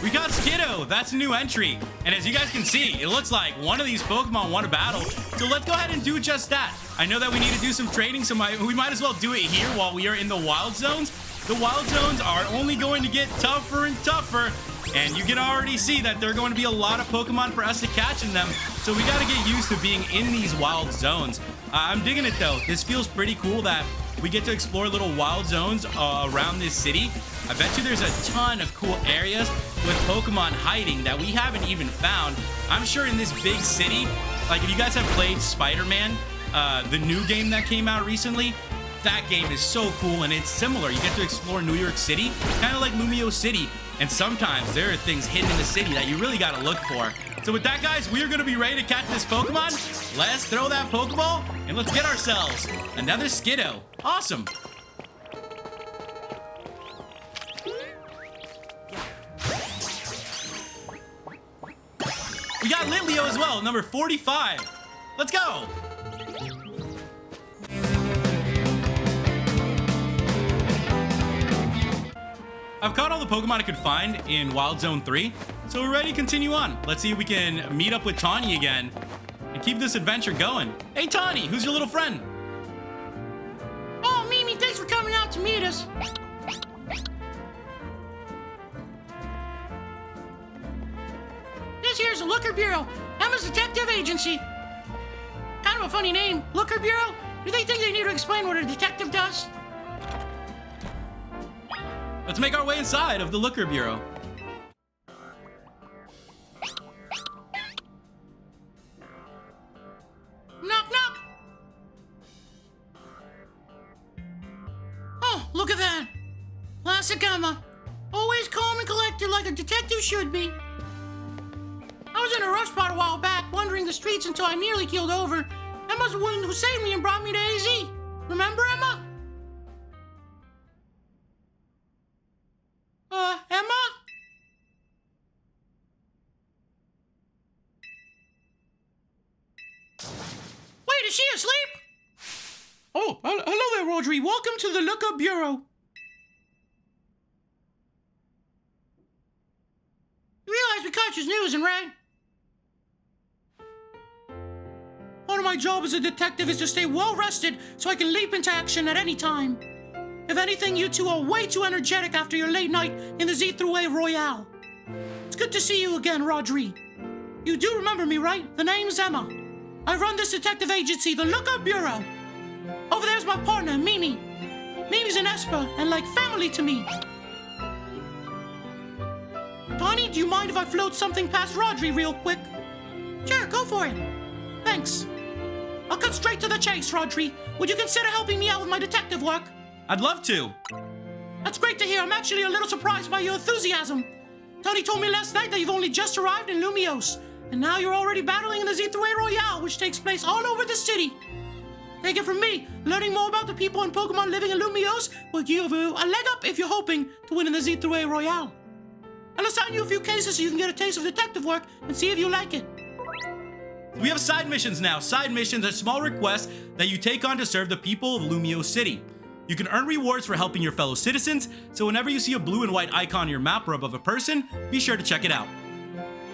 We got Skiddo. That's a new entry. And as you guys can see, it looks like one of these Pokemon won a battle. So let's go ahead and do just that. I know that we need to do some training, so we might as well do it here while we are in the Wild Zones. The Wild Zones are only going to get tougher and tougher. And you can already see that there are going to be a lot of Pokemon for us to catch in them. So we got to get used to being in these Wild Zones. I'm digging it though. This feels pretty cool that we get to explore little Wild Zones around this city. I bet you there's a ton of cool areas with Pokemon hiding that we haven't even found. I'm sure in this big city, like if you guys have played Spider-Man, the new game that came out recently, that game is so cool and it's similar. You get to explore New York City, kind of like Lumio City, and sometimes there are things hidden in the city that you really got to look for. So with that, guys, we are going to be ready to catch this Pokemon. Let's throw that Pokeball and let's get ourselves another Skiddo. Awesome. We got Litleo as well, number 45. Let's go. I've caught all the Pokemon I could find in Wild Zone 3, so we're ready to continue on. Let's see if we can meet up with Tawny again and keep this adventure going. Hey Tawny, who's your little friend? Oh, Mimi, thanks for coming out to meet us. This here's the Looker Bureau, Emma's detective agency. Kind of a funny name, Looker Bureau. Do they think they need to explain what a detective does? Let's make our way inside of the Looker Bureau. Knock, knock. Oh, look at that. Classic Emma. Always calm and collected like a detective should be. I was in a rough spot a while back, wandering the streets until I nearly keeled over. Emma's the one who saved me and brought me to AZ. Remember, Emma? Emma? Wait, is she asleep? Oh, hello there, Rodri. Welcome to the Lookup Bureau. You realize we caught you snoozing, right? Part of my job as a detective is to stay well rested so I can leap into action at any time. If anything, you two are way too energetic after your late night in the Z through A Royale. It's good to see you again, Rodri. You do remember me, right? The name's Emma. I run this detective agency, the Lookup Bureau. Over there's my partner, Mimi. Mimi's an Esper and like family to me. Tawny, do you mind if I float something past Rodri real quick? Sure, go for it. Thanks. I'll cut straight to the chase, Rodri. Would you consider helping me out with my detective work? I'd love to. That's great to hear. I'm actually a little surprised by your enthusiasm. Tony told me last night that you've only just arrived in Lumiose, and now you're already battling in the Z3A Royale, which takes place all over the city. Take it from me, learning more about the people and Pokemon living in Lumiose will give you a leg up if you're hoping to win in the Z3A Royale. I'll assign you a few cases so you can get a taste of detective work and see if you like it. We have side missions now. Side missions are small requests that you take on to serve the people of Lumiose City. You can earn rewards for helping your fellow citizens, so whenever you see a blue and white icon on your map or above a person, be sure to check it out.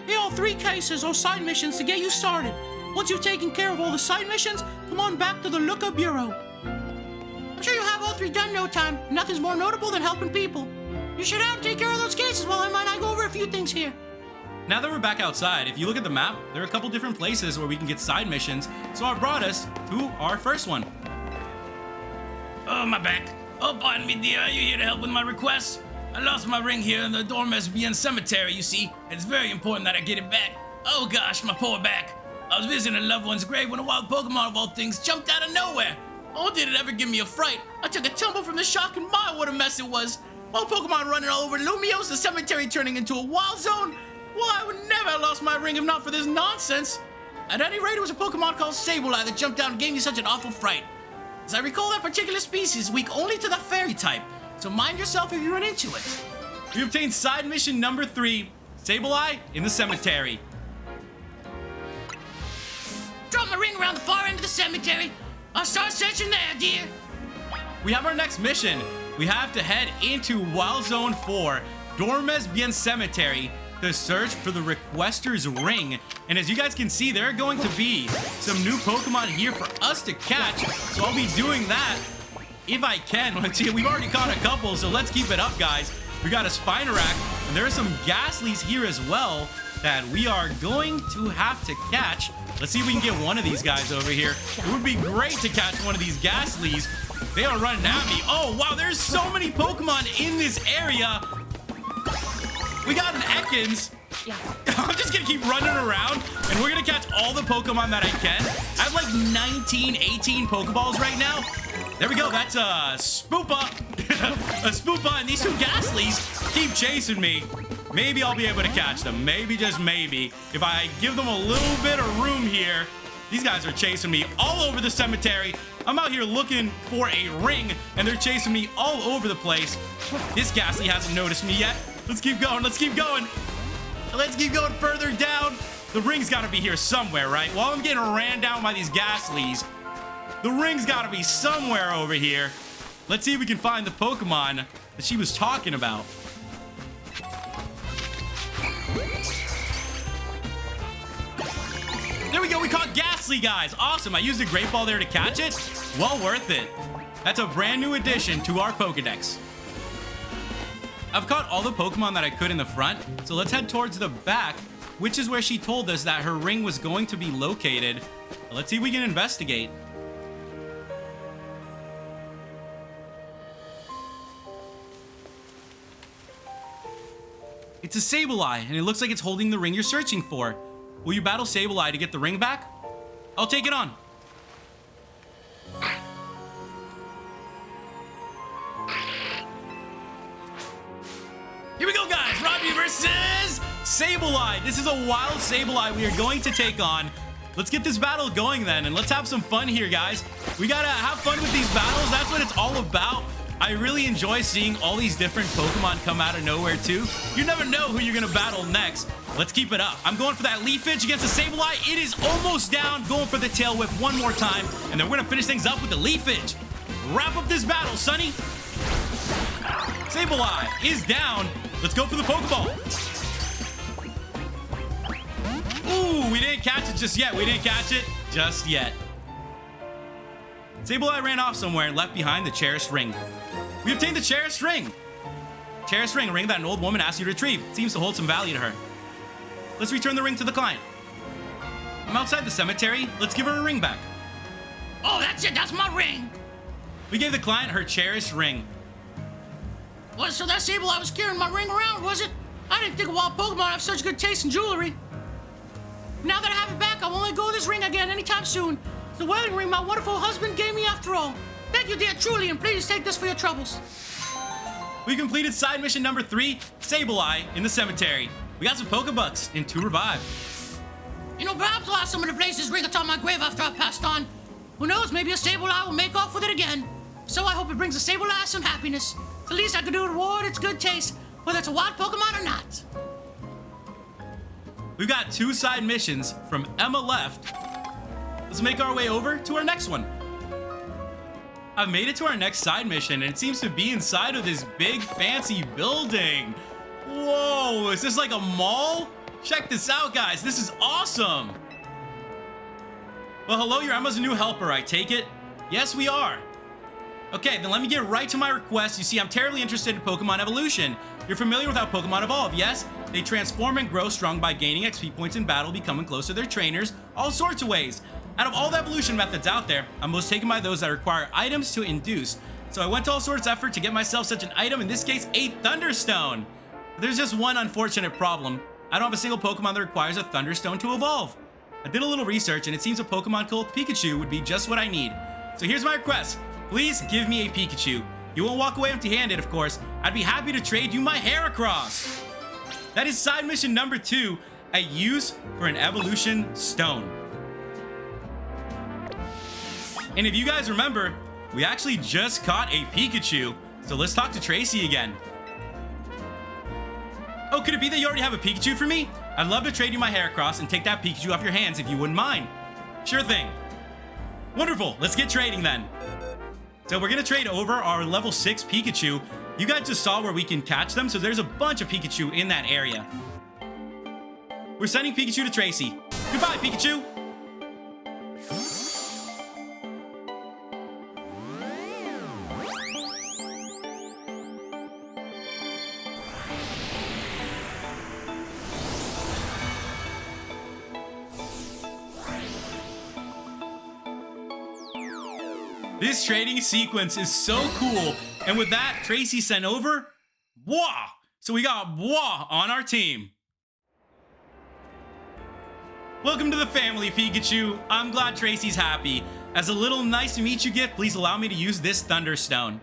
Here are 3 cases or side missions to get you started. Once you've taken care of all the side missions, come on back to the Lookup Bureau. I'm sure you'll have all 3 done in no time. Nothing's more notable than helping people. You should out and take care of those cases while I might go over a few things here. Now that we're back outside, if you look at the map, there are a couple different places where we can get side missions, so I brought us to our first one. Oh, my back. Oh, pardon me, dear. Are you here to help with my request? I lost my ring here in the Dormesbian Cemetery, you see. It's very important that I get it back. Oh, gosh, my poor back. I was visiting a loved one's grave when a wild Pokemon of all things jumped out of nowhere. Oh, did it ever give me a fright. I took a tumble from the shock, and my, what a mess it was. Wild Pokemon running all over Lumiose, the cemetery turning into a wild zone. Well, I would never have lost my ring if not for this nonsense. At any rate, it was a Pokemon called Sableye that jumped out and gave me such an awful fright. As I recall, that particular species is weak only to the fairy type, so mind yourself if you run into it. We obtained side mission number 3, Sableye in the cemetery. Drop my ring around the far end of the cemetery. I'll start searching there, dear. We have our next mission. We have to head into Wild Zone 4, Dormesbian Cemetery, to search for the Requester's Ring. And as you guys can see, there are going to be some new Pokemon here for us to catch, so I'll be doing that if I can. Let's see, we've already caught a couple, so let's keep it up, guys. We got a Spinarak, and there are some Ghastlies here as well that we are going to have to catch. Let's see if we can get one of these guys over here. It would be great to catch one of these Ghastlies. They are running at me. Oh, wow, there's so many Pokemon in this area. We got an Ekans. I'm just gonna keep running around, and we're gonna catch all the Pokemon that I can. I have like 19, 18 Pokeballs right now. There we go, that's a Spoopa. A Spoopa, and these 2 Ghastlies keep chasing me. Maybe I'll be able to catch them. Maybe, just maybe. If I give them a little bit of room here. These guys are chasing me all over the cemetery. I'm out here looking for a ring, and they're chasing me all over the place. This Ghastly hasn't noticed me yet. Let's keep going, let's keep going. Let's keep going further down. The ring's gotta be here somewhere, right? While I'm getting ran down by these Ghastlies, the ring's gotta be somewhere over here. Let's see if we can find the Pokemon that she was talking about. There we go, we caught Ghastly, guys. Awesome, I used a Great Ball there to catch it. Well worth it. That's a brand new addition to our Pokedex. I've caught all the Pokemon that I could in the front, so let's head towards the back, which is where she told us that her ring was going to be located. Let's see if we can investigate. It's a Sableye, and it looks like it's holding the ring you're searching for. Will you battle Sableye to get the ring back? I'll take it on. versus Sableye. This is a wild Sableye we are going to take on. Let's get this battle going then, and let's have some fun here, guys. We gotta have fun with these battles. That's what it's all about. I really enjoy seeing all these different Pokemon come out of nowhere, too. You never know who you're gonna battle next. Let's keep it up. I'm going for that Leaf Edge against the Sableye. It is almost down. Going for the Tail Whip one more time, and then we're gonna finish things up with the Leaf Edge. Wrap up this battle, Sonny. Sableye is down. Let's go for the Pokeball. Ooh, we didn't catch it just yet. We didn't catch it just yet. Sableye ran off somewhere and left behind the cherished ring. We obtained the cherished ring. Cherished ring, a ring that an old woman asked you to retrieve. It seems to hold some value to her. Let's return the ring to the client. I'm outside the cemetery. Let's give her a ring back. Oh, that's it. That's my ring. We gave the client her cherished ring. What, so that Sableye was carrying my ring around, was it? I didn't think wild Pokemon have such good taste in jewelry. Now that I have it back, I won't let go of this ring again anytime soon. It's the wedding ring my wonderful husband gave me after all. Thank you, dear, truly, and please take this for your troubles. We completed side mission number 3, Sableye in the cemetery. We got some Pokebucks and 2 revive. You know, perhaps I'll ask someone to place this ring atop my grave after I've passed on. Who knows, maybe a Sableye will make off with it again. So I hope it brings a Sableye some happiness. It's the least I could do to reward its good taste, whether it's a wild Pokemon or not. We've got 2 side missions from Emma left. Let's make our way over to our next one. I've made it to our next side mission, and it seems to be inside of this big fancy building. Whoa, is this like a mall? Check this out, guys. This is awesome. Well, hello, you're Emma's new helper, I take it? Yes, we are. Okay, then let me get right to my request. You see, I'm terribly interested in Pokemon evolution. You're familiar with how Pokemon evolve, yes? They transform and grow strong by gaining XP points in battle, becoming close to their trainers, all sorts of ways. Out of all the evolution methods out there, I'm most taken by those that require items to induce. So I went to all sorts of effort to get myself such an item, in this case, a Thunderstone. But there's just one unfortunate problem. I don't have a single Pokemon that requires a Thunderstone to evolve. I did a little research, and it seems a Pokemon called Pikachu would be just what I need. So here's my request. Please give me a Pikachu. You won't walk away empty-handed, of course. I'd be happy to trade you my Heracross. That is side mission number 2, a use for an evolution stone. And if you guys remember, we actually just caught a Pikachu. So let's talk to Tracy again. Oh, could it be that you already have a Pikachu for me? I'd love to trade you my Heracross and take that Pikachu off your hands if you wouldn't mind. Sure thing. Wonderful, let's get trading then. So we're gonna trade over our level 6 Pikachu. You guys just saw where we can catch them, so there's a bunch of Pikachu in that area. We're sending Pikachu to Tracy. Goodbye, Pikachu. This trading sequence is so cool. And with that, Tracy sent over Bois. So we got Bois on our team. Welcome to the family, Pikachu. I'm glad Tracy's happy. As a little nice to meet you gift, please allow me to use this Thunderstone.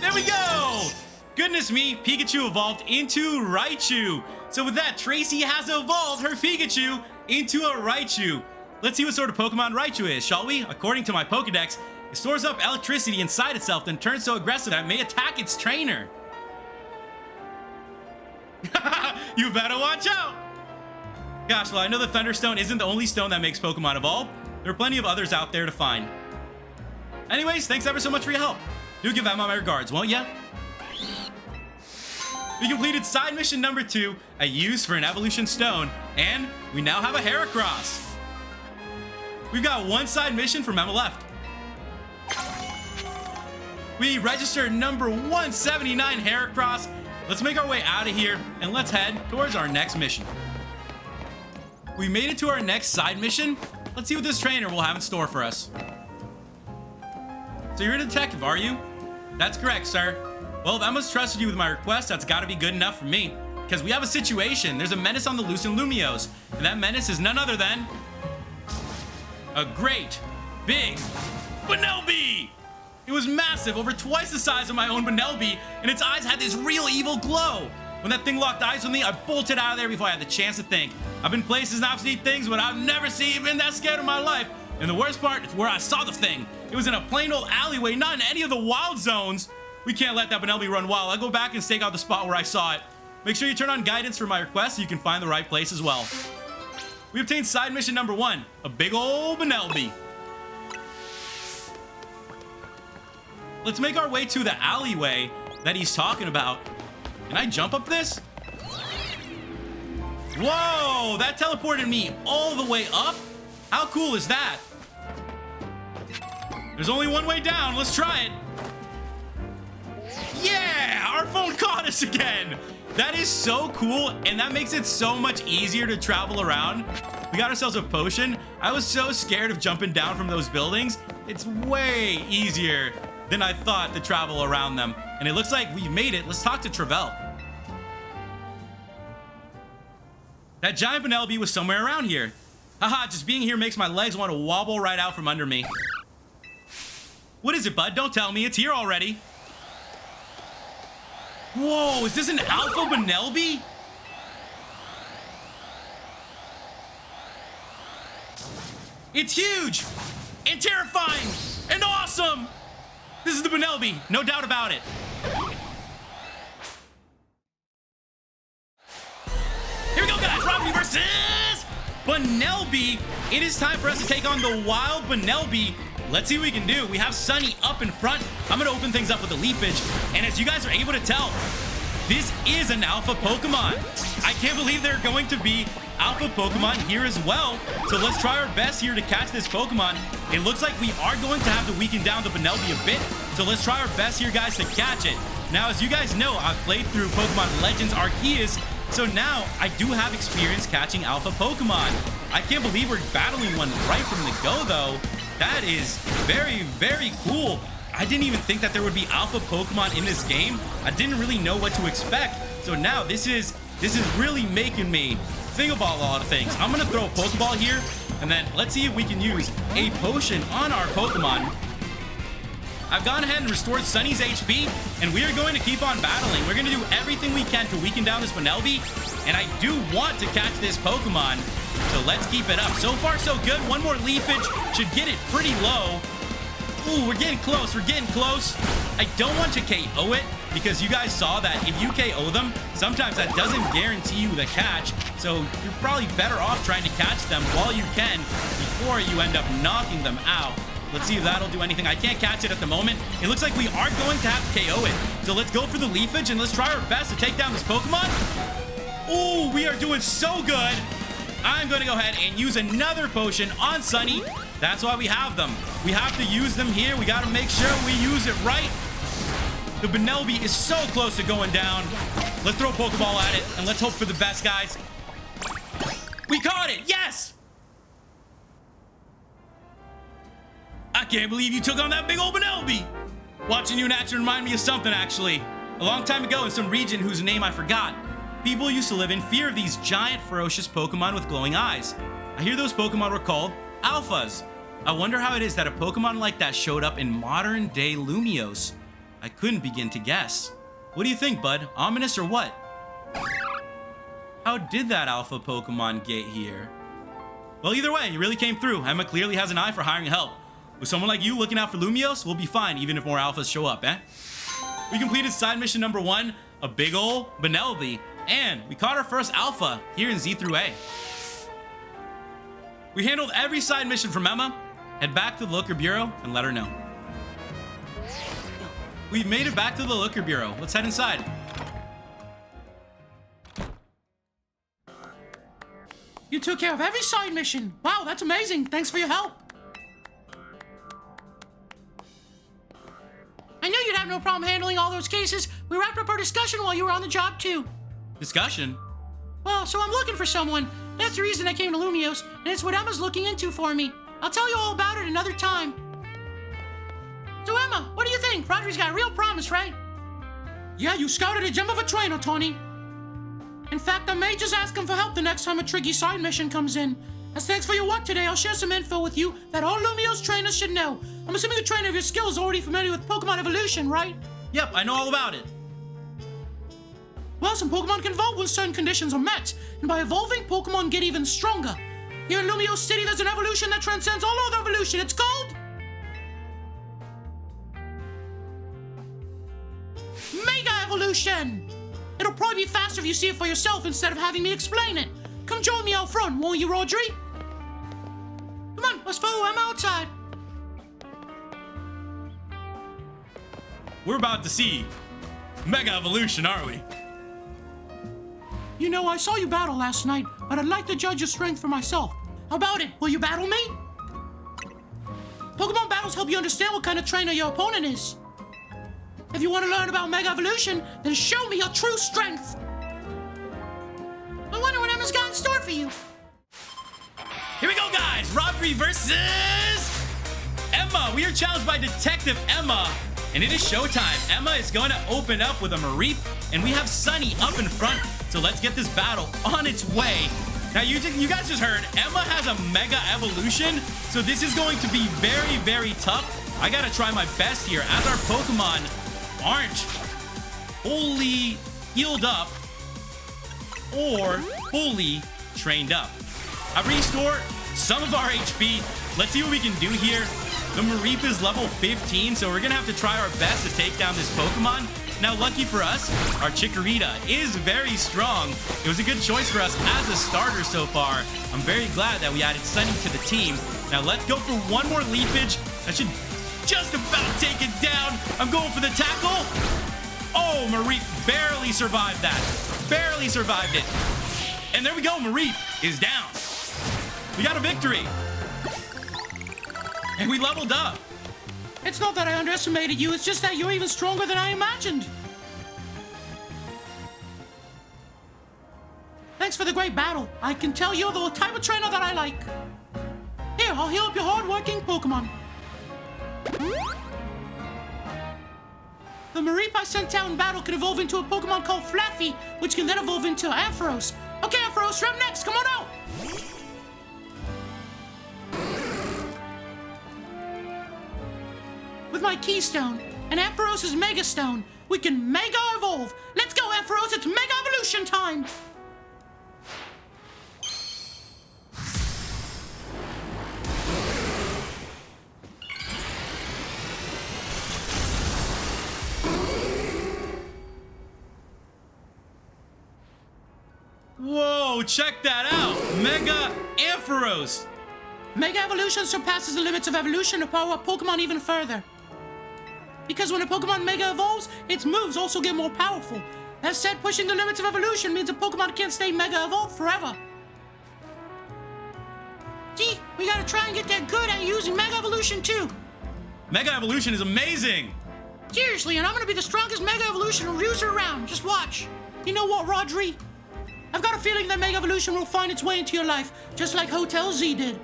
There we go! Goodness me, Pikachu evolved into Raichu. So with that, Tracy has evolved her Pikachu into a Raichu. Let's see what sort of Pokemon Raichu is, shall we? According to my Pokedex, it stores up electricity inside itself, then turns so aggressive that it may attack its trainer. You better watch out! Gosh, well, I know the Thunderstone isn't the only stone that makes Pokemon evolve. There are plenty of others out there to find. Anyways, thanks ever so much for your help. Do give Emma my regards, won't ya? We completed side mission number 2, a use for an evolution stone, and we now have a Heracross. We've got 1 side mission from Emma left. We registered number 179 Heracross. Let's make our way out of here and let's head towards our next mission. We made it to our next side mission. Let's see what this trainer will have in store for us. So you're a detective, are you? That's correct, sir. Well, if Emma's trusted you with my request, that's gotta be good enough for me. Because we have a situation. There's a menace on the loose in Lumiose. And that menace is none other than a great, big Bunnelby! It was massive, over twice the size of my own Bunnelby, and its eyes had this real evil glow. When that thing locked eyes with me, I bolted out of there before I had the chance to think. I've been places and I've seen things, but I've never been that scared in my life. And the worst part is where I saw the thing. It was in a plain old alleyway, not in any of the wild zones. We can't let that Bunnelby run wild. I'll go back and stake out the spot where I saw it. Make sure you turn on guidance for my request so you can find the right place as well. We obtained side mission number 1, a big old Bunnelby. Let's make our way to the alleyway that he's talking about. Can I jump up this? Whoa, that teleported me all the way up? How cool is that? There's only one way down. Let's try it. Yeah, our phone caught us again. That is so cool, and that makes it so much easier to travel around. We got ourselves a potion. I was so scared of jumping down from those buildings. It's way easier than I thought to travel around them. And it looks like we've made it. Let's talk to Travell. That giant Bunnelby was somewhere around here. Haha, just being here makes my legs want to wobble right out from under me. What is it, bud? Don't tell me. It's here already. Whoa, is this an alpha Bunnelby? It's huge and terrifying and awesome. This is the Bunnelby, no doubt about it. Here we go, guys. Rodri versus Bunnelby. It is time for us to take on the wild Bunnelby. Let's see what we can do. We have Sunny up in front. I'm going to open things up with the leafage. And as you guys are able to tell, this is an alpha Pokemon. I can't believe there are going to be alpha Pokemon here as well. So let's try our best here to catch this Pokemon. It looks like we are going to have to weaken down the Bunnelby a bit. So let's try our best here, guys, to catch it. Now, as you guys know, I've played through Pokemon Legends Arceus. So now I do have experience catching alpha Pokemon. I can't believe we're battling one right from the go, though. That is very, very cool. I didn't even think that there would be alpha Pokemon in this game. I didn't really know what to expect. So now this is really making me think about a lot of things. I'm gonna throw a Pokeball here, and then let's see if we can use a potion on our Pokemon. I've gone ahead and restored Sunny's HP, and we are going to keep on battling. We're gonna do everything we can to weaken down this Bunnelby, and I do want to catch this Pokemon. So let's keep it up. So far, so good. One more leafage should get it pretty low. Ooh, we're getting close. We're getting close. I don't want to KO it because you guys saw that if you KO them, sometimes that doesn't guarantee you the catch. So you're probably better off trying to catch them while you can before you end up knocking them out. Let's see if that'll do anything. I can't catch it at the moment. It looks like we are going to have to KO it. So let's go for the leafage and let's try our best to take down this Pokemon. Ooh, we are doing so good. I'm going to go ahead and use another potion on Sunny. That's why we have them. We have to use them here. We got to make sure we use it right. The Bunnelby is so close to going down. Let's throw a Pokeball at it, and let's hope for the best, guys. We caught it. Yes! I can't believe you took on that big old Bunnelby. Watching you in action reminded me of something, actually. A long time ago in some region whose name I forgot, people used to live in fear of these giant, ferocious Pokemon with glowing eyes. I hear those Pokemon were called Alphas. I wonder how it is that a Pokemon like that showed up in modern-day Lumiose. I couldn't begin to guess. What do you think, bud? Ominous or what? How did that Alpha Pokemon get here? Well, either way, you really came through. Emma clearly has an eye for hiring help. With someone like you looking out for Lumiose, we'll be fine even if more Alphas show up, eh? We completed side mission number 1, a big ol' Bunnelby. And we caught our first alpha here in Z through A. We handled every side mission from Emma. Head back to the Looker Bureau and let her know. We've made it back to the Looker Bureau. Let's head inside. You took care of every side mission. Wow, that's amazing. Thanks for your help. I knew you'd have no problem handling all those cases. We wrapped up our discussion while you were on the job, too. Discussion? Well, so I'm looking for someone. That's the reason I came to Lumiose, and it's what Emma's looking into for me. I'll tell you all about it another time. So Emma, what do you think? Rodri's got real promise, right? Yeah, you scouted a gem of a trainer, Tony. In fact, I may just ask him for help the next time a tricky side mission comes in. As thanks for your work today, I'll share some info with you that all Lumio's trainers should know. I'm assuming the trainer of your skill is already familiar with Pokemon evolution, right? Yep, I know all about it. Well, some Pokemon can evolve when certain conditions are met, and by evolving, Pokemon get even stronger. Here in Lumio City, there's an evolution that transcends all other evolution. It's called Mega Evolution. It'll probably be faster if you see it for yourself instead of having me explain it. Come join me out front, won't you, Rodri? Come on, let's follow Emma outside. We're about to see Mega Evolution, aren't we? You know, I saw you battle last night, but I'd like to judge your strength for myself. How about it? Will you battle me? Pokemon battles help you understand what kind of trainer your opponent is. If you want to learn about Mega Evolution, then show me your true strength. I wonder what Emma's got in store for you. Here we go, guys. Rodri versus Emma. We are challenged by Detective Emma, and it is showtime. Emma is going to open up with a Mareep, and we have Sunny up in front. So let's get this battle on its way. Now, you guys just heard, Emma has a Mega Evolution, so this is going to be very, very tough. I gotta try my best here, as our Pokemon aren't fully healed up or fully trained up. I've restored some of our HP. Let's see what we can do here. The Mareep is level 15, so we're gonna have to try our best to take down this Pokemon. Now, lucky for us, our Chikorita is very strong. It was a good choice for us as a starter so far. I'm very glad that we added Sunny to the team. Now, let's go for one more Leafage. That should just about take it down. I'm going for the tackle. Oh, Mareep barely survived that. Barely survived it. And there we go, Mareep is down. We got a victory. And we leveled up. It's not that I underestimated you, it's just that you're even stronger than I imagined. Thanks for the great battle. I can tell you're the type of trainer that I like. Here, I'll heal up your hard-working Pokemon. The Mareep I sent out in battle can evolve into a Pokemon called Flaffy, which can then evolve into Ampharos. Okay, Ampharos, you're up next. Come on out. With my Keystone and Ampharos' Mega Stone, we can Mega Evolve. Let's go, Ampharos. It's Mega Evolution time. Whoa, check that out. Mega Ampharos. Mega Evolution surpasses the limits of evolution to power up Pokemon even further. Because when a Pokemon Mega evolves, its moves also get more powerful. That said, pushing the limits of evolution means a Pokemon can't stay Mega evolved forever. Gee, we gotta try and get that good at using Mega Evolution too. Mega Evolution is amazing. Seriously, and I'm gonna be the strongest Mega Evolution user around. Just watch. You know what, Rodri? I've got a feeling that Mega Evolution will find its way into your life, just like Hotel Z did.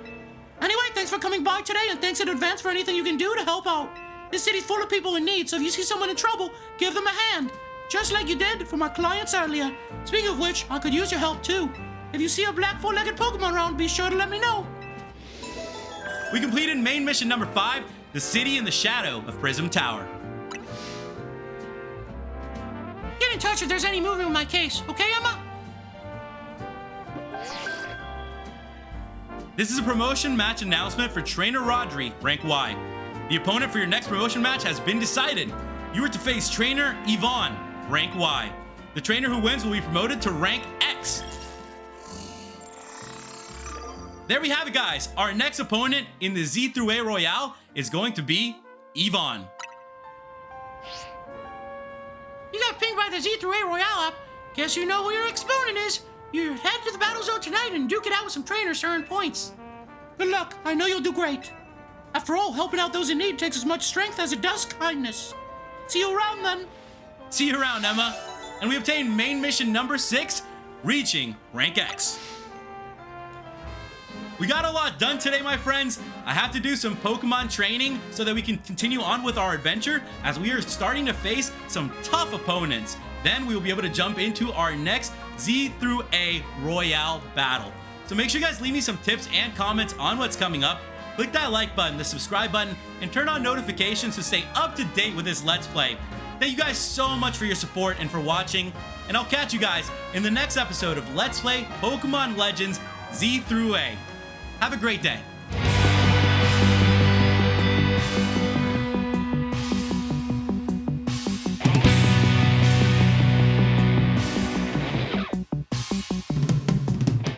Anyway, thanks for coming by today, and thanks in advance for anything you can do to help out. This city's full of people in need, so if you see someone in trouble, give them a hand. Just like you did for my clients earlier. Speaking of which, I could use your help too. If you see a black four-legged Pokemon around, be sure to let me know. We completed main mission number 5, the city in the shadow of Prism Tower. Get in touch if there's any movement with my case, okay, Emma? This is a promotion match announcement for Trainer Rodri, rank Y. The opponent for your next promotion match has been decided. You are to face Trainer Yvonne, rank Y. The trainer who wins will be promoted to rank X. There we have it, guys. Our next opponent in the Z through A Royale is going to be Yvonne. You got pinged by the Z through A Royale app. Guess you know who your exponent is. You head to the battle zone tonight and duke it out with some trainers to earn points. Good luck. I know you'll do great. After all, helping out those in need takes as much strength as it does kindness. See you around then. See you around, Emma. And we obtained main mission number 6, reaching rank X. We got a lot done today, my friends. I have to do some Pokemon training so that we can continue on with our adventure, as we are starting to face some tough opponents. Then we will be able to jump into our next Z through A Royale battle. So make sure you guys leave me some tips and comments on what's coming up. Click that like button, the subscribe button, and turn on notifications to stay up to date with this Let's Play. Thank you guys so much for your support and for watching, and I'll catch you guys in the next episode of Let's Play Pokemon Legends Z through A. Have a great day.